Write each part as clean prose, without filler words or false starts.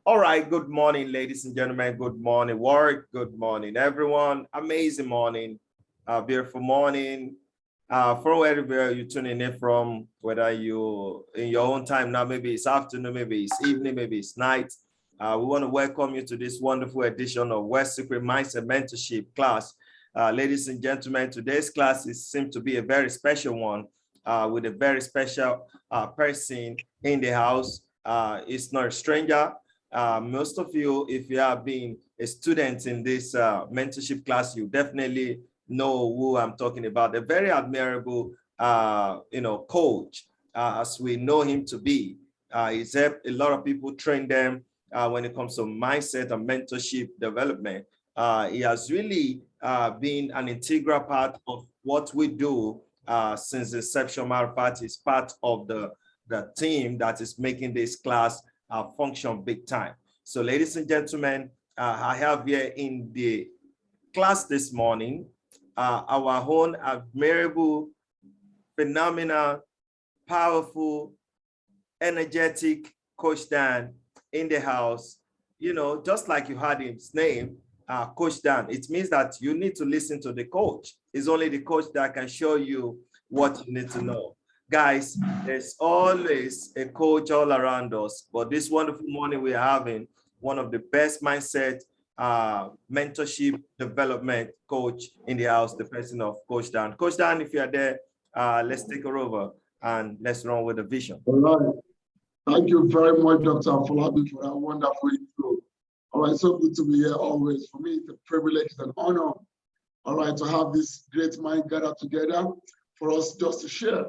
All right, good morning, ladies and gentlemen. Good morning, work. Good morning, everyone. Amazing morning, beautiful morning. From wherever you're tuning in from, whether you in your own time now, maybe it's afternoon, maybe it's evening, maybe it's night. We want to welcome you to this wonderful edition of Wealth Secret Mindset Mentorship class. Ladies and gentlemen, today's class seems to be a very special one with a very special person in the house. It's not a stranger. Most of you, if you have been a student in this mentorship class, you definitely know who I'm talking about. A very admirable, coach, as we know him to be. He's helped a lot of people, train them when it comes to mindset and mentorship development. He has really been an integral part of what we do since inception. Matter of fact, he's part of the team that is making this class function big time. So, ladies and gentlemen, I have here in the class this morning our own admirable, phenomenal, powerful, energetic Coach Dan in the house. You know, just like you had his name, Coach Dan, it means that you need to listen to the coach. It's only the coach that can show you what you need to know. Guys, there's always a coach all around us, but this wonderful morning we're having one of the best mindset mentorship development coach in the house, the person of Coach Dan. Coach Dan, if you're there, let's take her over and let's run with the vision. All right. Thank you very much, Dr. Falabi, for that wonderful intro. All right, so good to be here always. For me, it's a privilege and an honor, all right, to have this great mind gathered together for us just to share.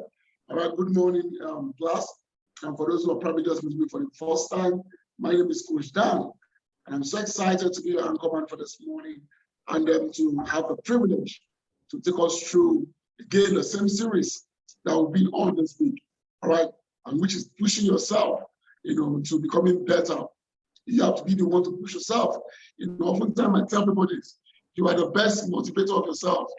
All right, good morning, class. And for those who are probably just meeting me for the first time, my name is Coach Dan. And I'm so excited to be your anchorman for this morning and to have the privilege to take us through, again, the same series that will be on this week, all right, and which is pushing yourself, to becoming better. You have to be the one to push yourself. Oftentimes I tell people this, you are the best motivator of yourself,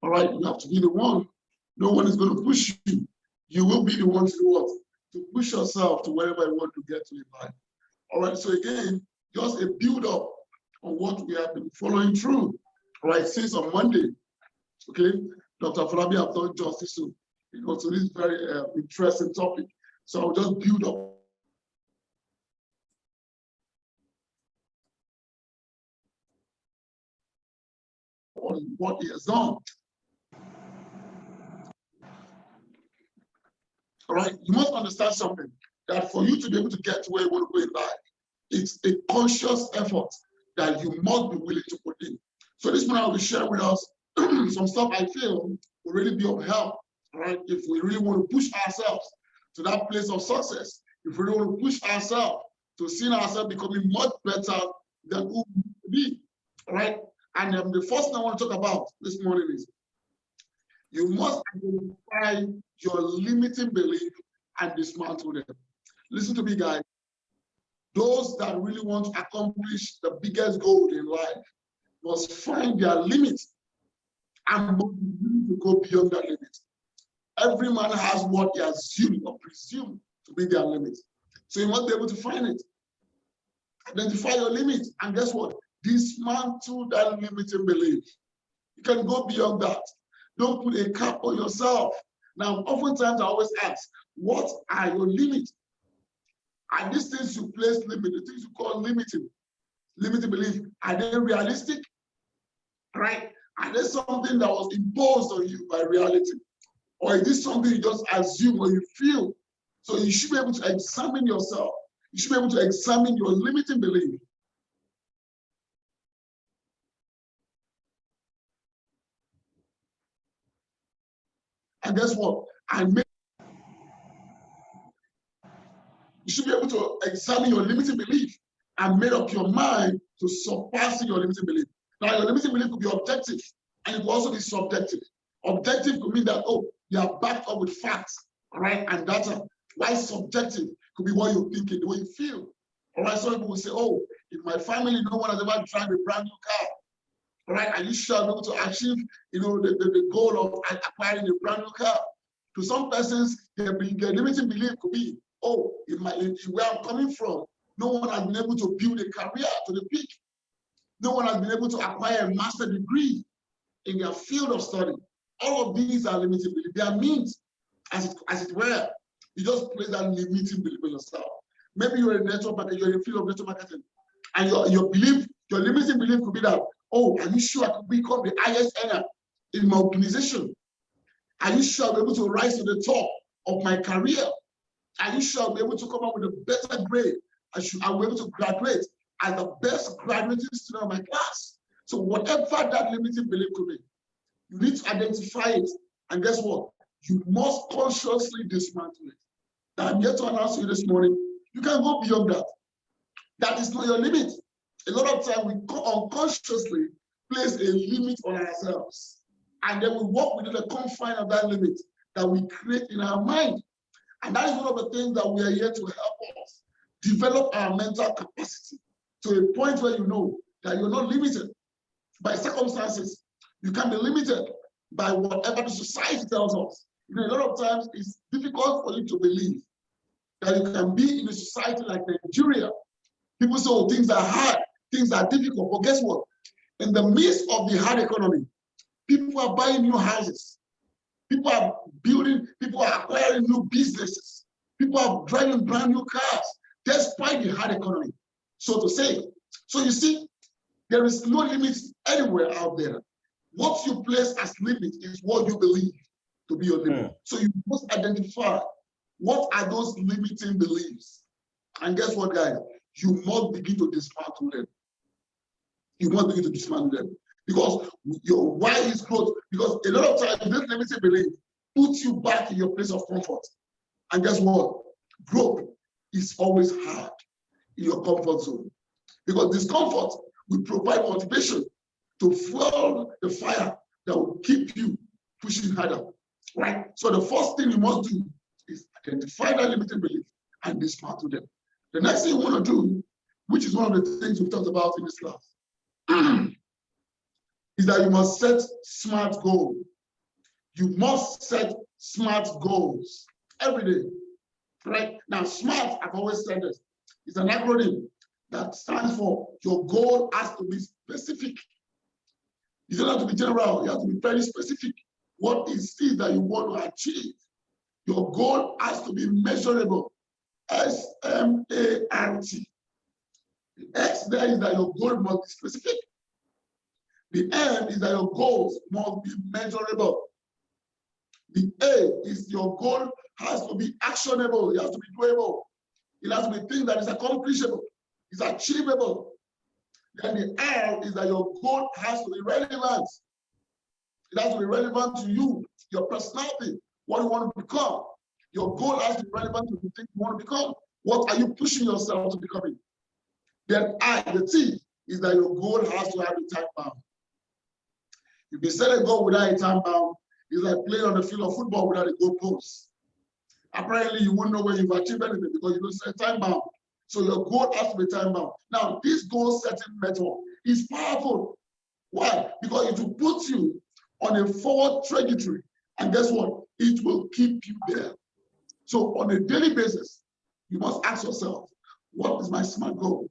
all right? You have to be the one. No one is going to push you. You will be the one to do what? To push yourself to wherever you want to get to in life. All right, so again, just a build up on what we have been following through, all right, since on Monday, okay? Dr. Falabi have done justice to this very interesting topic. So I'll just build up on what he has done. All right, you must understand something, that for you to be able to get to where you want to go in life, it's a conscious effort that you must be willing to put in. So this morning I'll be sharing with us some stuff I feel will really be of help, all right, if we really want to push ourselves to that place of success, if we really want to push ourselves to see ourselves becoming much better than who we need to be, all right? And the first thing I want to talk about this morning is you must identify your limiting belief and dismantle them. Listen to me, guys. Those that really want to accomplish the biggest goal in life must find their limit and must be willing to go beyond that limit. Every man has what he assumed or presumed to be their limit. So you must be able to find it. Identify your limit, and guess what? Dismantle that limiting belief. You can go beyond that. Don't put a cap on yourself. Now, oftentimes I always ask, what are your limits? Are these things you place limit, the things you call limiting belief, are they realistic? Right? Are they something that was imposed on you by reality? Or is this something you just assume or you feel? So you should be able to examine yourself. You should be able to examine your limiting belief. And guess what? You should be able to examine your limiting belief and make up your mind to surpassing your limiting belief. Now, your limiting belief could be objective and it could also be subjective. Objective could mean that, you are backed up with facts, all right, and data. Why subjective could be what you're thinking, the way you feel. All right, some people will say, if my family, no one has ever driven a brand new car, all right, and you should be able to achieve, the goal of acquiring a brand new car. To some persons, their limiting belief could be, where I'm coming from, No one has been able to build a career to the peak. No one has been able to acquire a master's degree in their field of study. All of these are limiting beliefs. They are means, as it were. You just place that limiting belief in yourself. Maybe you're a network marketer, you're in the field of network marketing, and your limiting belief could be that, oh, are you sure I could become the highest earner in my organization? Are you sure I'll be able to rise to the top of my career? Are you sure I'll be able to come up with a better grade? I'll be able to graduate as the best graduating student of my class. So whatever that limiting belief could be, you need to identify it. And guess what? You must consciously dismantle it. Now, I'm here to announce to you this morning, you can go beyond that. That is not your limit. A lot of times we unconsciously place a limit on ourselves. And then we walk within the confine of that limit that we create in our mind. And that is one of the things that we are here to help us develop our mental capacity to a point where you know that you're not limited by circumstances. You can be limited by whatever the society tells us. You know, a lot of times it's difficult for you to believe that you can be in a society like Nigeria. People say, oh, things are hard, things are difficult. But guess what? In the midst of the hard economy, people are buying new houses. People are building, people are acquiring new businesses. People are driving brand new cars, despite the hard economy, so to say. So you see, there is no limit anywhere out there. What you place as limit is what you believe to be your limit. So you must identify what are those limiting beliefs. And guess what, guys? You must begin to dismantle them. You must begin to dismantle them. Because your why is growth. Because a lot of times, this limiting belief puts you back in your place of comfort. And guess what? Growth is always hard in your comfort zone. Because discomfort will provide motivation to fuel the fire that will keep you pushing harder. Right? So the first thing you must do is identify that limiting belief and dismantle them. The next thing you want to do, which is one of the things we've talked about in this class, is that you must set SMART goals. You must set SMART goals every day. Right? Now, SMART, I've always said this, is an acronym that stands for your goal has to be specific. You don't have to be general, you have to be very specific. What is it that you want to achieve? Your goal has to be measurable. S-M-A-R-T. The X there is that your goal must be specific. The M is that your goals must be measurable. The A is your goal has to be actionable. It has to be doable. It has to be things that is accomplishable. It's achievable. Then the R is that your goal has to be relevant. It has to be relevant to you, your personality, what you want to become. Your goal has to be relevant to the thing you want to become. What are you pushing yourself to becoming? Then I, the T, is that your goal has to have a time bound. If you set a goal without a time bound, it's like playing on the field of football without a goal post. Apparently, you won't know when you've achieved anything because you don't set time bound. So your goal has to be time bound. Now, this goal setting method is powerful. Why? Because it will put you on a forward trajectory. And guess what? It will keep you there. So on a daily basis, you must ask yourself, what is my SMART goal?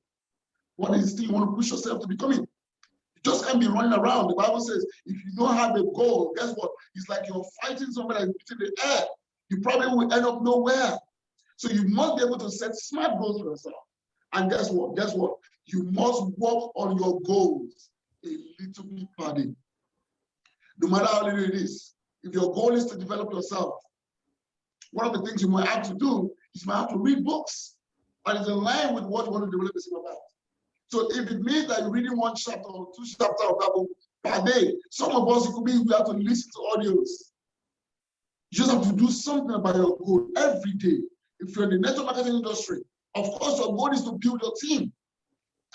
What is the thing you want to push yourself to becoming? You just can't be running around. The Bible says, if you don't have a goal, guess what? It's like you're fighting somebody that's in the air. You probably will end up nowhere. So you must be able to set SMART goals for yourself. And guess what? Guess what? You must work on your goals a little bit per day. No matter how little it is. If your goal is to develop yourself, one of the things you might have to do is you might have to read books that is in line with what you want to develop yourself about. So if it means that you're reading one chapter or two chapters of that book per day, some of us, it could be you have to listen to audios. You just have to do something about your goal every day. If you're in the network marketing industry, of course, your goal is to build your team.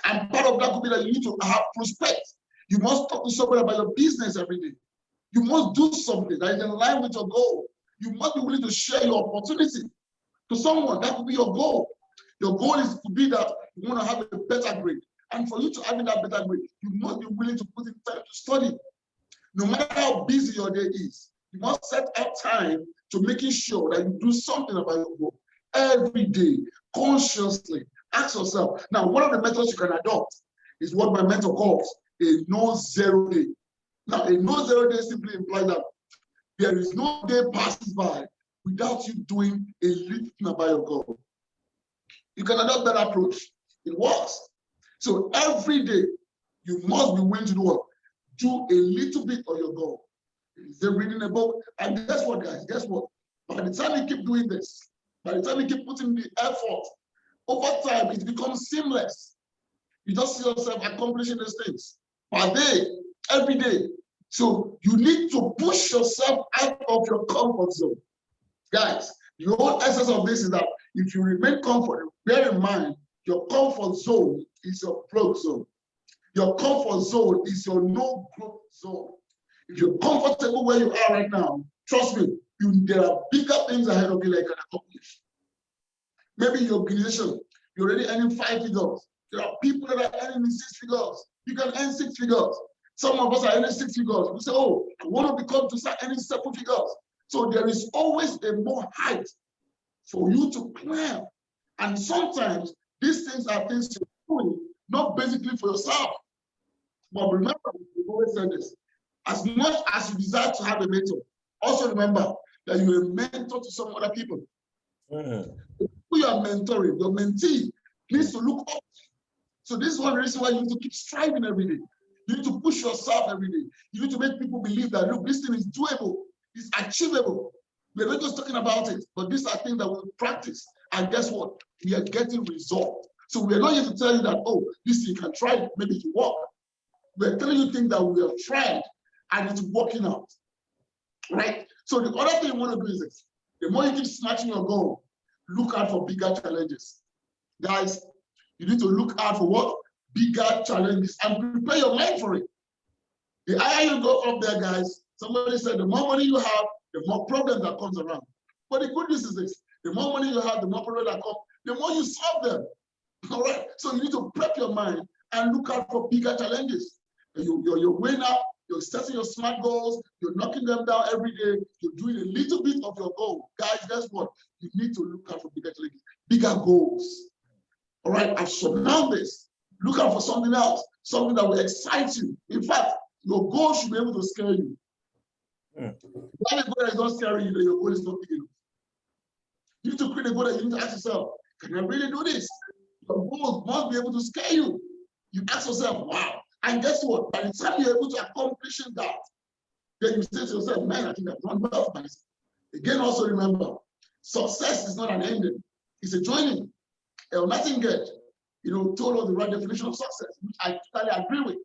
And part of that could be that you need to have prospects. You must talk to somebody about your business every day. You must do something that is in line with your goal. You must be willing to share your opportunity to someone. That could be your goal. Your goal is to be that you want to have a better grade. And for you to have that better grade, you must be willing to put in time to study. No matter how busy your day is, you must set out time to making sure that you do something about your goal every day, consciously, Ask yourself. Now, one of the methods you can adopt is what my mentor calls a no zero day. Now, a no zero day simply implies that there is no day passes by without you doing a little thing about your goal. You can adopt that approach. It works. So every day, you must be willing to do what? Do a little bit of your goal. Is it reading a book? And guess what, guys? Guess what? By the time you keep doing this, by the time you keep putting the effort, over time, it becomes seamless. You just see yourself accomplishing these things per day, every day. So you need to push yourself out of your comfort zone. Guys, the whole essence of this is that if you remain comfortable, bear in mind, your comfort zone is your growth zone. Your comfort zone is your no growth zone. If you're comfortable where you are right now, trust me, there are bigger things ahead of you that you can accomplish. Maybe your organization, you're already earning 5 figures. There are people that are earning 6 figures. You can earn 6 figures. Some of us are earning 6 figures. We say, oh, I want to become to start earning 7 figures. So there is always a more height for you to climb. And sometimes these things are things you're doing, not basically for yourself. But remember, we've always said this. As much as you desire to have a mentor, also remember that you're a mentor to some other people. Who you are mentoring, your mentee needs to look up. So this is one reason why you need to keep striving every day. You need to push yourself every day. You need to make people believe that, look, this thing is doable, it's achievable. We're not just talking about it, but these are things that we'll practice. And guess what? We are getting results. So we're not here to tell you that, oh, this thing you can try it, maybe it will work. We're telling you things that we have tried and it's working out. Right? So the other thing you want to do is this. The more you keep snatching your goal, look out for bigger challenges. Guys, you need to look out for what? Bigger challenges and prepare your mind for it. The higher you go up there, guys, somebody said the more money you have, the more problems that comes around. But the good news is this, the more money you have, the more problems that come, the more you solve them. All right? So you need to prep your mind and look out for bigger challenges. You're weighing up, you're setting your SMART goals, you're knocking them down every day, you're doing a little bit of your goal. Guys, guess what? You need to look out for bigger challenges, bigger goals. All right, I've surrounded this. Look out for something else, something that will excite you. In fact, your goal should be able to scare you. Why the goal that is not scaring you, that your goal is not big enough. You need to create a goal that you need to ask yourself, can I really do this? Your goals must be able to scare you. You ask yourself, wow. And guess what? By the time you're able to accomplish that, then you say to yourself, man, I think I've done well for myself. Again, also remember, success is not an ending, it's a journey. Nightingale, told us the right definition of success, which I totally agree with.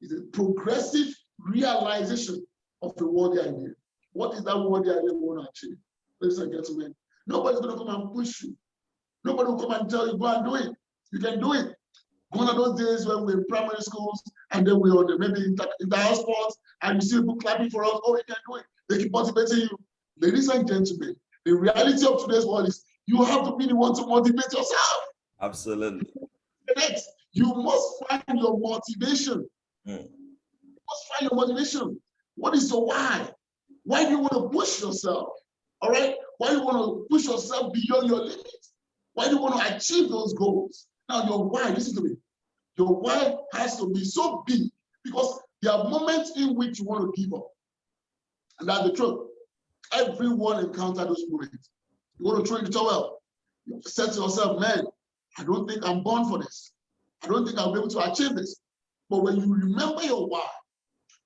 It's a progressive realization of a worthy idea. What is that worthy idea we want to achieve? Ladies and gentlemen, nobody's going to come and push you. Nobody will come and tell you, go and do it. You can do it. One of those days when we're in primary schools and then we're on maybe in the house sports and you see people clapping for us, oh, you can do it. They keep motivating you. Ladies and gentlemen, the reality of today's world is you have to be the one to motivate yourself. Absolutely. Next, you must find your motivation. You must find your motivation. What is your why? Why do you want to push yourself? All right? Why do you want to push yourself beyond your limits? Why do you want to achieve those goals? Now, your why, listen to me. Your why has to be so big because there are moments in which you want to give up. And that's the truth. Everyone encounters those moments. You want to throw in the towel. You said to yourself, man, I don't think I'm born for this. I don't think I'll be able to achieve this. But when you remember your why,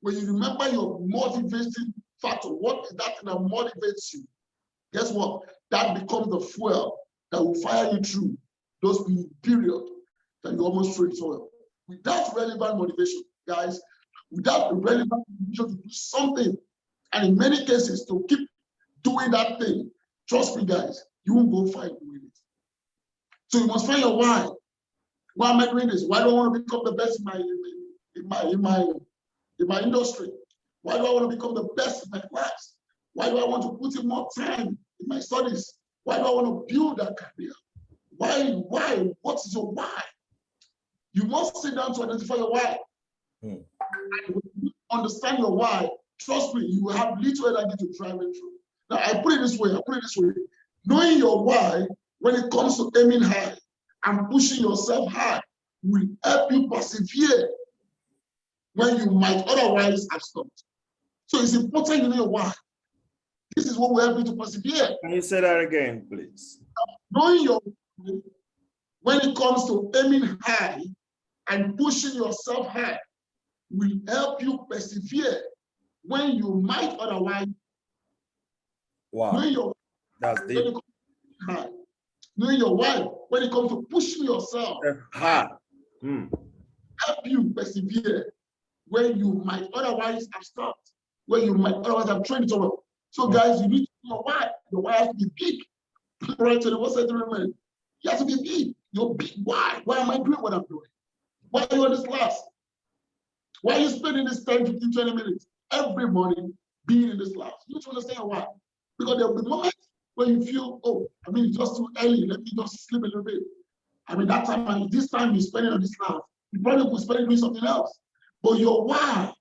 when you remember your motivating factor, what is that thing that motivates you? Guess what? That becomes the fuel that will fire you through those periods that you almost throw in the towel. Without relevant motivation, guys, without the relevant motivation to do something, and in many cases to keep doing that thing, trust me, guys, you won't go far doing it. So you must find your why. Why am I doing this? Why do I want to become the best in my industry? Why do I want to become the best in my class? Why do I want to put in more time in my studies? Why do I want to build that career? Why? What is your why? You must sit down to identify your why. And when you understand your why, trust me, you will have little energy to drive it through. Now, I put it this way. Knowing your why, when it comes to aiming high and pushing yourself hard will help you persevere when you might otherwise have stopped. So it's important you know your why. This is what will help you to persevere. Can you say that again, please? Knowing your why when it comes to aiming high and pushing yourself hard will help you persevere when you might otherwise. Wow. Knowing your That's when deep. it comes to high. Knowing your why when it comes to pushing yourself Hard. help you persevere when you might otherwise have stopped, when you might otherwise have trained it over. So guys, you need to know why. Your why has to be big. Right to the what's that remember? You have to be big. Your big why. Why am I doing what I'm doing? Why are you on this class? Why are you spending this 10, 15, 20 minutes every morning being in this class? You need to understand why. Because there will be moments when you feel, oh, I mean, it's just too early. Let me just sleep a little bit. I mean, that time, this time you spend it on this class, you probably could spend it doing something else. But your why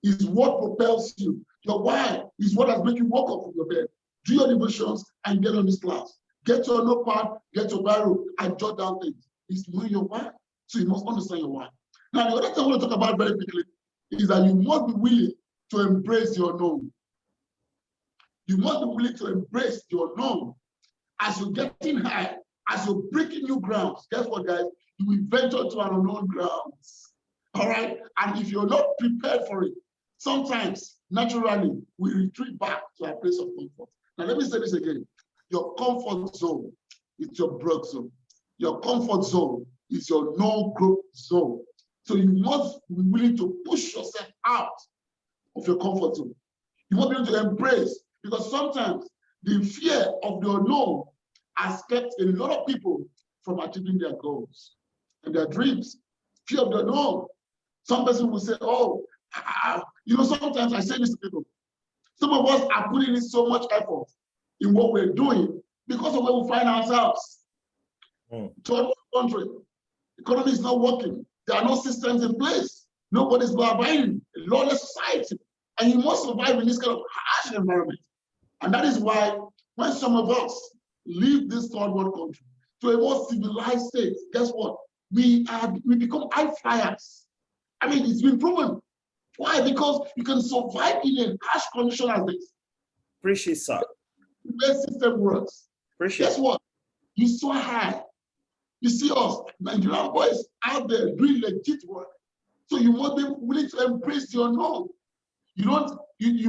is what propels you. Your why is what has made you walk up from your bed, do your devotions, and get on this class. Get your notepad, get your Bible, and jot down things. It's knowing your why. So you must understand your why. Now, the other thing I want to talk about very quickly is that you must be willing to embrace your known. You must be willing to embrace your known. As you're getting high, as you're breaking new grounds, guess what, guys? You will venture to an unknown grounds. All right? And if you're not prepared for it, sometimes, naturally, we retreat back to our place of comfort. Now, let me say this again. Your comfort zone is your broke zone. Your comfort zone is your no-growth zone. So you must be willing to push yourself out of your comfort zone. You must be able to embrace, because sometimes the fear of the unknown has kept a lot of people from achieving their goals and their dreams. Fear of the unknown. Some person will say, oh, sometimes I say this to people. Some of us are putting in so much effort in what we're doing because of where we find ourselves. Third world country, economy is not working. There are no systems in place. Nobody's abiding. A lawless society. And you must survive in this kind of harsh environment. And that is why when some of us leave this third world country to a more civilized state, guess what? We become high flyers. I mean, it's been proven. Why? Because you can survive in a harsh condition as this. Appreciate, sir. The way system works. Appreciate. Guess what? You so high. You see us, Nigerian boys out there doing legit work. So you must be willing to embrace the unknown. You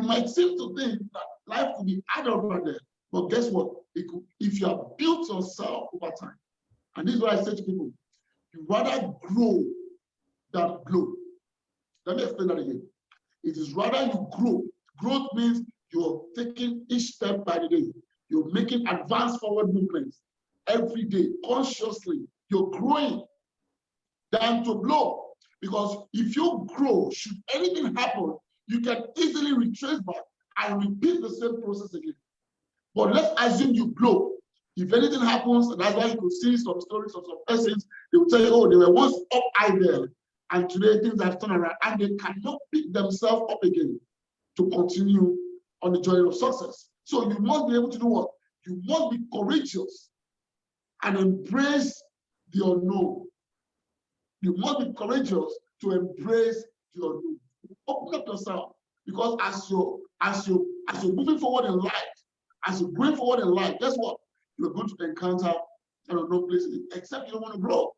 might seem to think that life could be hard over there, but guess what? If you have built yourself over time, and this is what I say to people, you rather grow than grow. Let me explain that again. It is rather you grow. Growth means you're taking each step by the day. You're making advanced forward movements every day, consciously. You're growing than to blow. Because if you grow, should anything happen, you can easily retrace back and repeat the same process again. But let's assume you blow. If anything happens, and that's why you could see some stories of some persons, they will tell you, oh, they were once up high there, and today things have turned around, and they cannot pick themselves up again to continue on the journey of success. So you must be able to do what? You must be courageous and embrace the unknown. You must be courageous to embrace the unknown. Open up yourself, because as you're moving forward in life, as you're going forward in life, guess what? You're going to encounter unknown places, except you don't want to grow.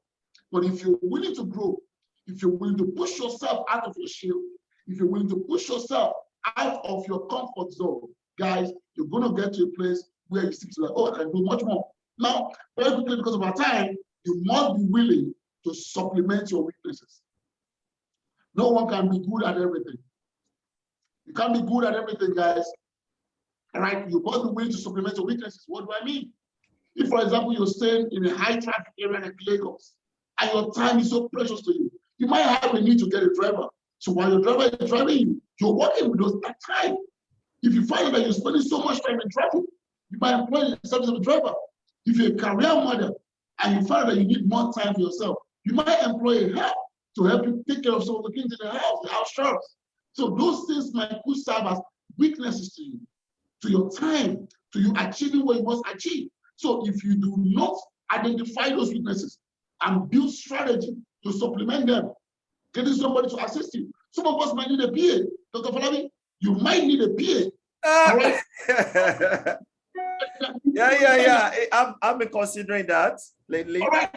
But if you're willing to grow, if you're willing to push yourself out of your shield, if you're willing to push yourself out of your comfort zone, guys, you're going to get to a place where you see like, oh, I can do much more. Now, very quickly, because of our time, you must be willing to supplement your weaknesses. No one can be good at everything. You can't be good at everything, guys. All right, you must be willing to supplement your weaknesses. What do I mean? If, for example, you're staying in a high traffic area like Lagos, and your time is so precious to you, you might have a need to get a driver. So while your driver is driving you, you're working with that time. If you find that you're spending so much time in traffic, you might employ the service of a driver. If you're a career mother and you find that you need more time for yourself, you might employ a help to help you take care of some of the things in the house chores. So those things might serve as weaknesses to you, to your time, to you achieving what you must achieve. So if you do not identify those weaknesses, and build strategy to supplement them, getting somebody to assist you. Some of us might need a PA. Dr. Falabi, you might need a PA. All right? Yeah. I've been considering that lately. All right,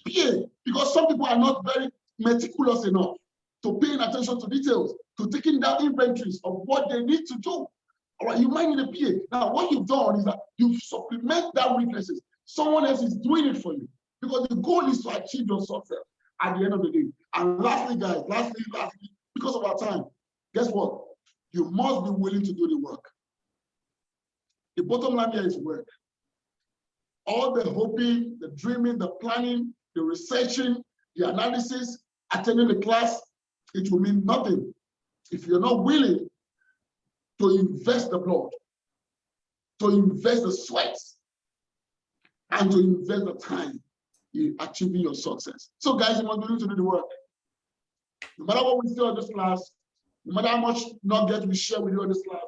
PA, because some people are not very meticulous enough to paying attention to details, to taking down inventories of what they need to do. All right, you might need a PA. Now, what you've done is that you supplement that weaknesses. Someone else is doing it for you, because the goal is to achieve your success at the end of the day. And lastly, guys, lastly, because of our time, guess what? You must be willing to do the work. The bottom line here is work. All the hoping, the dreaming, the planning, the researching, the analysis, attending the class, it will mean nothing if you're not willing to invest the blood, to invest the sweat, and to invest the time in achieving your success. So guys, you must be willing to do the work. No matter what we say in this class, no matter how much nugget we share with you in this class,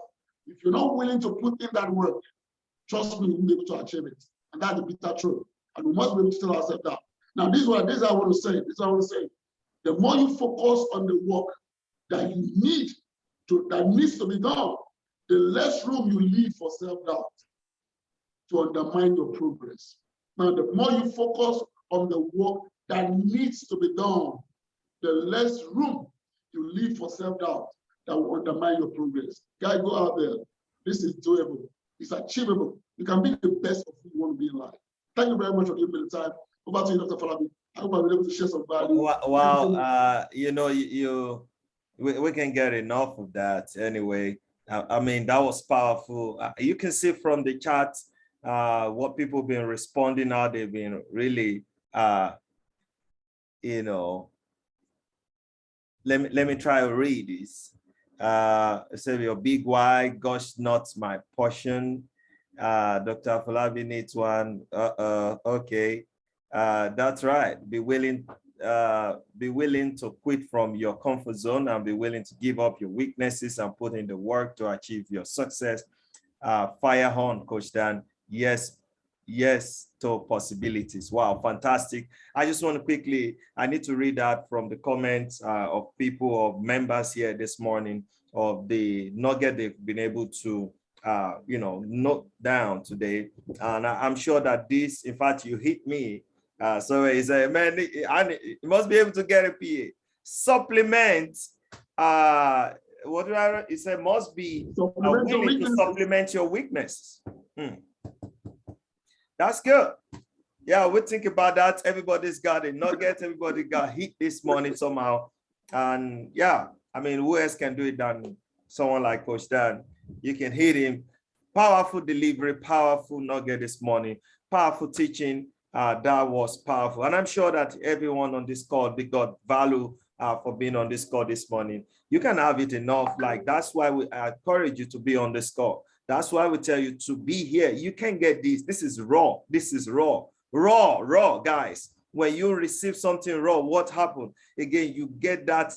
if you're not willing to put in that work, trust me, we'll be able to achieve it. And that's the bitter truth. And we must be able to tell ourselves that. Now, this is what I want to say. This is what I want to say. The more you focus on the work that you need to, that needs to be done, the less room you leave for self-doubt to undermine your progress. Now, the more you focus on the work that needs to be done, the less room you leave for self-doubt that will undermine your progress. Guys, go out there. This is doable. It's achievable. You can be the best of who you want to be in life. Thank you very much for giving me the time. Over to you, Dr. Falabi. I hope I was able to share some value. Wow, we can get enough of that anyway. I mean, that was powerful. You can see from the chat what people have been responding now. They've been really, let me try to read this. Say your big why, gosh, not my portion. Dr. Falabi needs one. Okay. That's right. Be willing to quit from your comfort zone and be willing to give up your weaknesses and put in the work to achieve your success. Fire on, Coach Dan. Yes to possibilities. Wow, fantastic. I just want to quickly, I need to read that from the comments of people, of members here this morning, of the nugget they've been able to note down today. And I'm sure that this, in fact, you hit me. So he said, man, you must be able to get a PA. Supplement, what did I, he said, must be willing to supplement your weaknesses. That's good. Yeah, we think about that. Everybody's got a nugget. Everybody got hit this morning somehow. And yeah, I mean, who else can do it than someone like Coach Dan? You can hit him. Powerful delivery, powerful nugget this morning, powerful teaching. That was powerful. And I'm sure that everyone on this call, they got value for being on this call this morning. You can have it enough. Like, that's why we encourage you to be on this call. That's why we tell you to be here. You can get this. This is raw. This is raw. Raw, guys. When you receive something raw, what happened? Again, you get that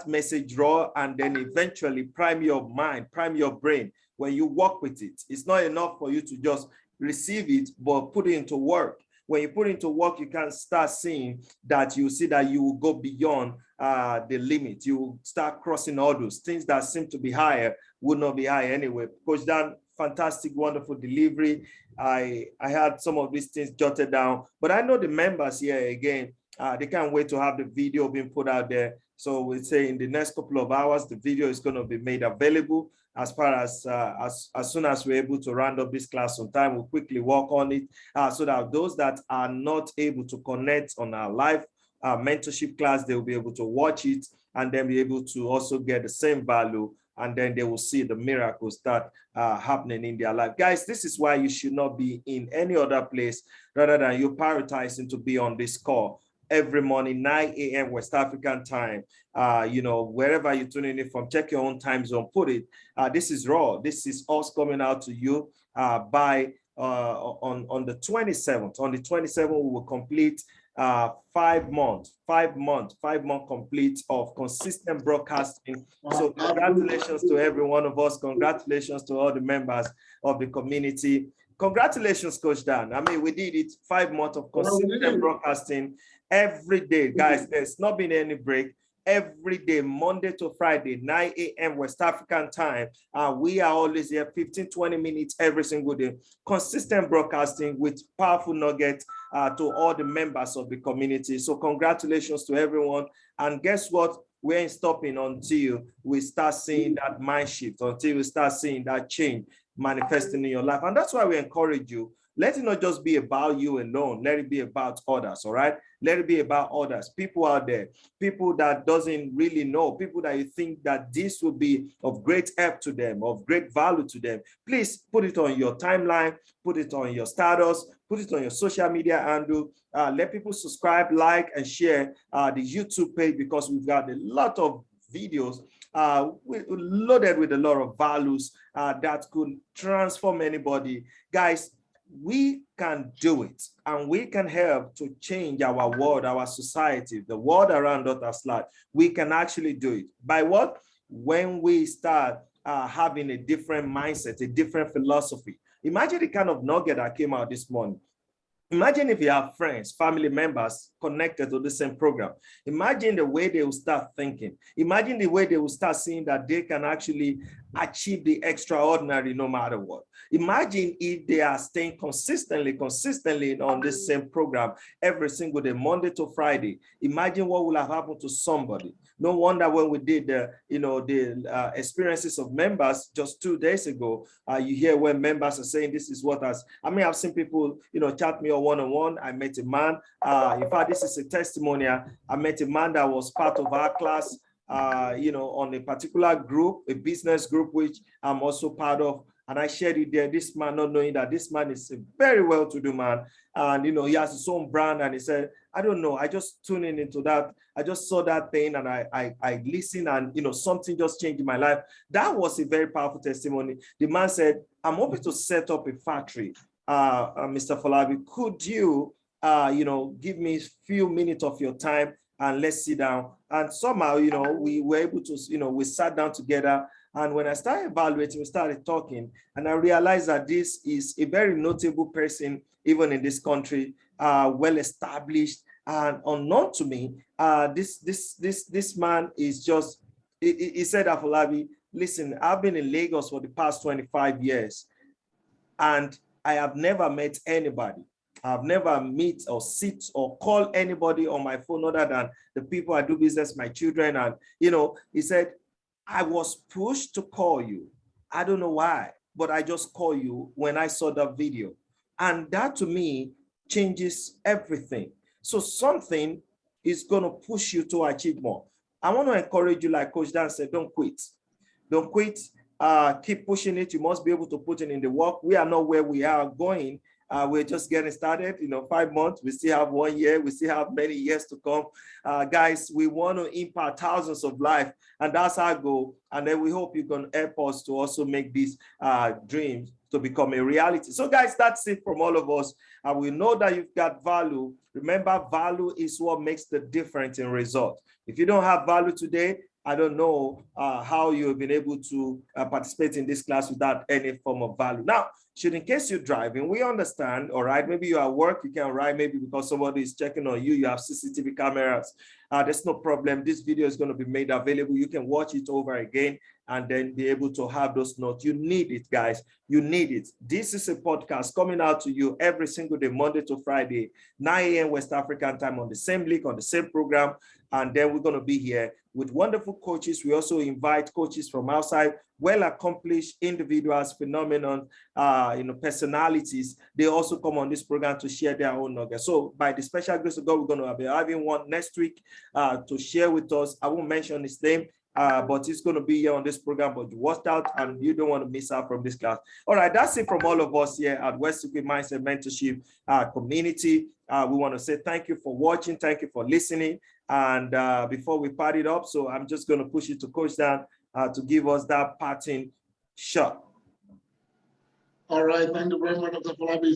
message raw, and then eventually prime your mind, prime your brain. When you work with it, it's not enough for you to just receive it, but put it into work. When you put it into work, you can start seeing that you see that you will go beyond the limit. You will start crossing all those things that seem to be higher would not be high anyway. Coach Dan, fantastic, wonderful delivery. I had some of these things jotted down, but I know the members here again, they can't wait to have the video being put out there. So we'll say in the next couple of hours, the video is going to be made available. As far as soon as we're able to round up this class on time, we'll quickly work on it so that those that are not able to connect on our live mentorship class, they will be able to watch it and then be able to also get the same value, and then they will see the miracles that are happening in their life. Guys, this is why you should not be in any other place rather than you prioritizing to be on this call every morning, 9 a.m. West African time. Wherever you're tuning in from, check your own time zone, put it. This is raw. This is us coming out to you on the 27th. On the 27th, we will complete 5 months complete of consistent broadcasting. So congratulations to every one of us. Congratulations to all the members of the community. Congratulations, Coach Dan. I mean, we did it 5 months of consistent broadcasting every day. Guys, there's not been any break. Every day, Monday to Friday, 9 a.m. West African time. We are always here 15, 20 minutes every single day. Consistent broadcasting with powerful nuggets to all the members of the community. So congratulations to everyone. And guess what? We ain't stopping until we start seeing that mind shift, until we start seeing that change manifesting in your life. And that's why we encourage you. Let it not just be about you alone. Let it be about others, all right? Let it be about others, people out there, people that doesn't really know, people that you think that this will be of great help to them, of great value to them. Please put it on your timeline, put it on your status, put it on your social media handle. Let people subscribe, like, and share the YouTube page, because we've got a lot of videos loaded with a lot of values that could transform anybody. Guys, we can do it, and we can help to change our world, our society, the world around us. We can actually do it. By what? When we start having a different mindset, a different philosophy. Imagine the kind of nugget that came out this morning. Imagine if you have friends, family members connected to the same program. Imagine the way they will start thinking. Imagine the way they will start seeing that they can actually achieve the extraordinary no matter what. Imagine if they are staying consistently on this same program every single day, Monday to Friday. Imagine what will have happened to somebody. No wonder when we did the experiences of members just 2 days ago, you hear when members are saying this is what has, I mean, I've seen people, chat me on one-on-one. I met a man, in fact, this is a testimonial. I met a man that was part of our class, on a particular group, a business group, which I'm also part of. And I shared it there, this man, not knowing that this man is a very well-to-do man. And, he has his own brand. And he said, I don't know, I just tuned into that. I just saw that thing and I listened, and, something just changed in my life. That was a very powerful testimony. The man said, I'm hoping to set up a factory. Mr. Falabi, could you, give me a few minutes of your time and let's sit down? And somehow, we were able to, we sat down together. And when I started evaluating, we started talking, and I realized that this is a very notable person, even in this country, well established, and unknown to me. This man is just, he said, Afolabi, listen, I've been in Lagos for the past 25 years, and I have never met anybody. I've never meet or sit or call anybody on my phone other than the people I do business, my children. And, he said, I was pushed to call you. I don't know why, but I just call you when I saw that video. And that to me changes everything. So something is going to push you to achieve more. I want to encourage you, like Coach Dan said, don't quit. Don't quit. Keep pushing it. You must be able to put it in the work. We are not where we are going. We're just getting started, 5 months. We still have 1 year. We still have many years to come. Guys, we want to impact thousands of lives, and that's our goal. And then we hope you can help us to also make these dreams to become a reality. So guys, that's it from all of us. And we know that you've got value. Remember, value is what makes the difference in results. If you don't have value today, I don't know how you've been able to participate in this class without any form of value. Now, should in case you're driving, we understand, all right, maybe you're at work, you can ride, maybe because somebody is checking on you, you have CCTV cameras. There's no problem. This video is going to be made available. You can watch it over again and then be able to have those notes. You need it, guys. You need it. This is a podcast coming out to you every single day, Monday to Friday, 9 a.m. West African time on the same link, on the same program. And then we're going to be here with wonderful coaches. We also invite coaches from outside, well-accomplished individuals, phenomenon, personalities. They also come on this program to share their own nuggets. So by the special grace of God, we're going to be having one next week to share with us. I won't mention his name, but it's going to be here on this program, but watch out and you don't want to miss out from this class. All right, that's it from all of us here at Wealth Secrets Mindset Mentorship Community. We want to say thank you for watching. Thank you for listening. And before we part it up, so I'm just going to push it to Coach Dan to give us that parting shot. All right, thank you very much, Dr. Falabi.